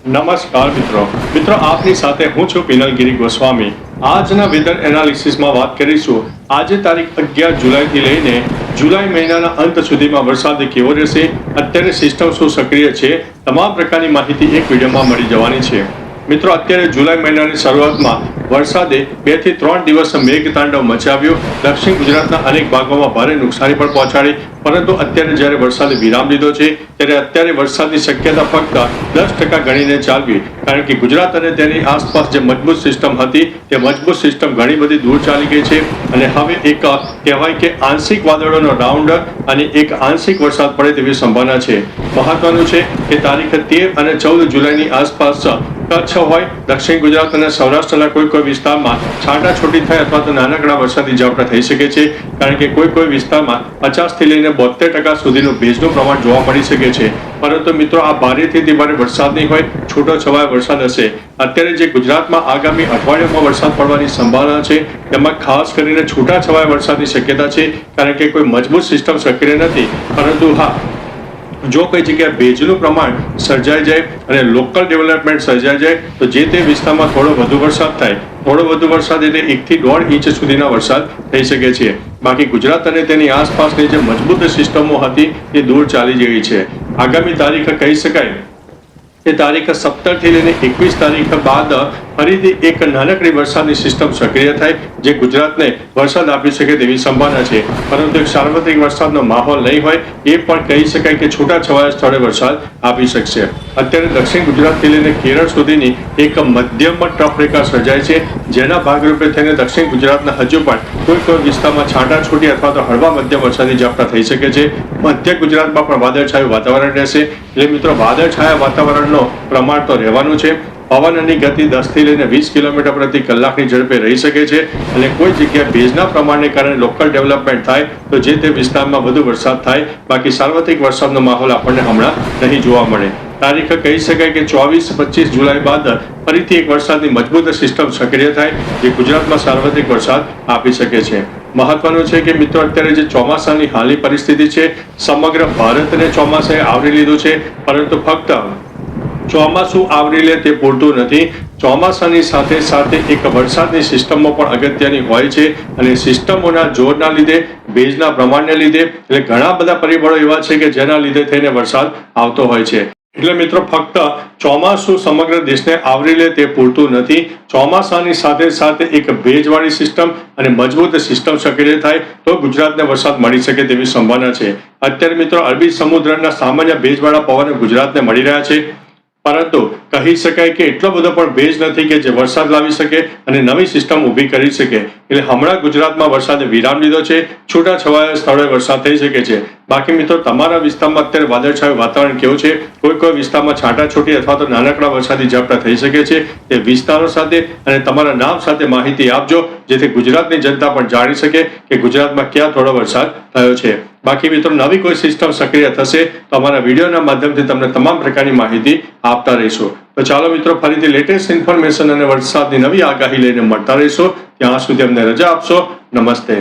નમસ્કાર મિત્રો આપની સાથે હું છું પિનલગીરી ગોસ્વામી। આજના વેધર એનાલિસિસમાં વાત કરીશું આજે તારીખ 11 જુલાઈથી લઈને જુલાઈ મહિનાના અંત સુધીમાં વરસાદ કેવો રહેશે, અત્યારે સિસ્ટમ શું સક્રિય છે, તમામ પ્રકારની માહિતી એક વિડીયોમાં મળી જવાની છે। મિત્રો અત્યારે જુલાઈ મહિનાની શરૂઆતમાં વરસાદે 2 થી 3 દિવસ મેઘતાંડવ મચાવ્યો, દક્ષિણ ગુજરાતના અનેક ભાગોમાં ભારે નુકસાની પણ પહોંચાડી। પરંતુ અત્યારે જ્યારે વરસાદે વિરામ લીધો છે ત્યારે અત્યારે વરસાદની શક્યતા ફક્ત 10% ગણીને ચાલવી, કારણ કે ગુજરાત અને તેની આસપાસ જે મજબૂત સિસ્ટમ હતી તે મજબૂત સિસ્ટમ ઘણી બધી દૂર ચાલી ગઈ છે અને હવે એક કહેવાય કે આંશિક વાદળોનો રાઉન્ડ અને એક આંશિક વરસાદ પડે તેવી સંભાવના છે। મહત્વનું છે કે તારીખ 13 અને 14 જુલાઈની આસપાસ કચ્છ હોય, દક્ષિણ ગુજરાત અને સૌરાષ્ટ્રના કોઈ વિસ્તારમાં છાંટાછૂટી થાય અથવા તો નાનકડા વરસાદી ઝાપટા થઈ શકે છે, કારણ કે કોઈ વિસ્તારમાં 50 થી લઈને 72% સુધીનું ભેજનું પ્રમાણ જોવા મળી શકે છે। પરંતુ મિત્રો આ ભારેથી ભારે વરસાદ નહીં હોય, છૂટો છવાયો વરસાદ હશે। અત્યારે જે ગુજરાતમાં આગામી અઠવાડિયામાં વરસાદ પડવાની સંભાવના છે તેમાં ખાસ કરીને છૂટા છવાયા વરસાદની શક્યતા છે, કારણ કે કોઈ મજબૂત સિસ્ટમ સક્રિય નથી। પરંતુ હા, જો કોઈ જગ્યાએ ભેજનું પ્રમાણ સર્જાઈ જાય અને લોકલ ડેવલપમેન્ટ સર્જાઈ જાય તો જે તે વિસ્તારમાં થોડો વધુ વરસાદ થાય। થોડો વધુ વરસાદ એટલે 1 થી 1.5 ઇંચ સુધીના વરસાદ થઈ શકે છે। બાકી ગુજરાત અને તેની આસપાસની જે મજબૂત સિસ્ટમો હતી એ દૂર ચાલી જેવી છે। આગામી તારીખ કહી શકાય કે તારીખ 17 થી લઈને 21 તારીખ બાદ ફરીથી એક નાનકડી વરસાદની સિસ્ટમ સક્રિય થાય જે ગુજરાતને વરસાદ આપી શકે તેવી સંભાવના છે। પરંતુ એક સાર્વત્રિક વરસાદનો માહોલ નહીં હોય એ પણ કહી શકાય કે છૂટા છવાયા સ્થળે વરસાદ આપી શકશે। અત્યારે દક્ષિણ ગુજરાતથી લઈને કેરળ સુધીની એક મધ્યમ ટ્રફ રેખા સર્જાય છે, જેના ભાગરૂપે થઈને દક્ષિણ ગુજરાતના હજુ પણ કોઈ વિસ્તારમાં છાંટાછૂટી અથવા તો હળવા મધ્યમ વરસાદી ઝાપટા થઈ શકે છે। મધ્ય ગુજરાતમાં પણ વાદળછાયું વાતાવરણ રહેશે। એટલે મિત્રો વાદળછાયા વાતાવરણનો પ્રમાણ તો રહેવાનું છે। પવનની ગતિ 10 થી લઈને 20 કિલોમીટર પ્રતિ કલાકની ઝડપે રહી શકે છે અને કોઈ જગ્યાએ ભેજના પ્રમાણને કારણે લોકલ ડેવલપમેન્ટ થાય તો જે તે વિસ્તારમાં વધુ વરસાદ થાય। બાકી સાર્વત્રિક વરસાદનો માહોલ આપણને હમણાં નહીં જોવા મળે। તારીખ કહી શકાય કે 24-25 જુલાઈ બાદ ફરીથી એક વરસાદની મજબૂત સિસ્ટમ સક્રિય થાય જે ગુજરાતમાં સાર્વત્રિક વરસાદ આપી શકે છે। મહત્વનું છે કે મિત્રો અત્યારે જે ચોમાસાની હાલની પરિસ્થિતિ છે સમગ્ર ભારતને ચોમાસાએ આવરી લીધું છે, પરંતુ ફક્ત ચોમાસું આવરી લે તે પૂરતું નથી। ચોમાસાની સાથે સાથે એક વરસાદની સિસ્ટમો પણ અગત્યની હોય છે અને સિસ્ટમોના જોરના લીધે, ભેજના પ્રમાણને લીધે એટલે ઘણા બધા પરિબળો એવા છે કે જેના લીધે થઈને વરસાદ આવતો હોય છે। એટલે મિત્રો ફક્ત ચોમાસું સમગ્ર દેશને આવરી લે તે પૂરતું નથી। ચોમાસાની સાથે સાથે એક ભેજવાળી સિસ્ટમ અને મજબૂત સિસ્ટમ સક્રિય થાય તો ગુજરાતને વરસાદ મળી શકે તેવી સંભાવના છે। અત્યારે મિત્રો અરબી સમુદ્રના સામાન્ય ભેજવાળા પવનો ગુજરાતને મળી રહ્યા છે, પરંતુ કહી શકાય કે એટલો બધો પણ ભેજ નથી કે જે વરસાદ લાવી શકે અને નવી સિસ્ટમ ઊભી કરી શકે। એટલે હમણાં ગુજરાતમાં વરસાદે વિરામ લીધો છે, છૂટા છવાયા સ્થળોએ વરસાદ થઈ શકે છે। બાકી મિત્રો તમારા વિસ્તારમાં અત્યારે વાદળછાયું વાતાવરણ કેવું છે, કોઈ વિસ્તારમાં છાંટાછૂટી અથવા તો નાનકડા વરસાદી ઝાપટા થઈ શકે છે, તે વિસ્તારો સાથે અને તમારા નામ સાથે માહિતી આપજો, જેથી ગુજરાતની જનતા પણ જાણી શકે કે ગુજરાતમાં ક્યાં થોડો વરસાદ થયો છે। બાકી મિત્રો નવી કોઈ સિસ્ટમ સક્રિય થશે તો અમારા વિડીયોના માધ્યમથી તમને તમામ પ્રકારની માહિતી આપતા રહીશું। તો ચાલો મિત્રો ફરીથી લેટેસ્ટ ઇન્ફોર્મેશન અને વરસાદની નવી આગાહી લઈને મળતા રહીશું। ત્યાં સુધી અમને રજા આપશો। નમસ્તે।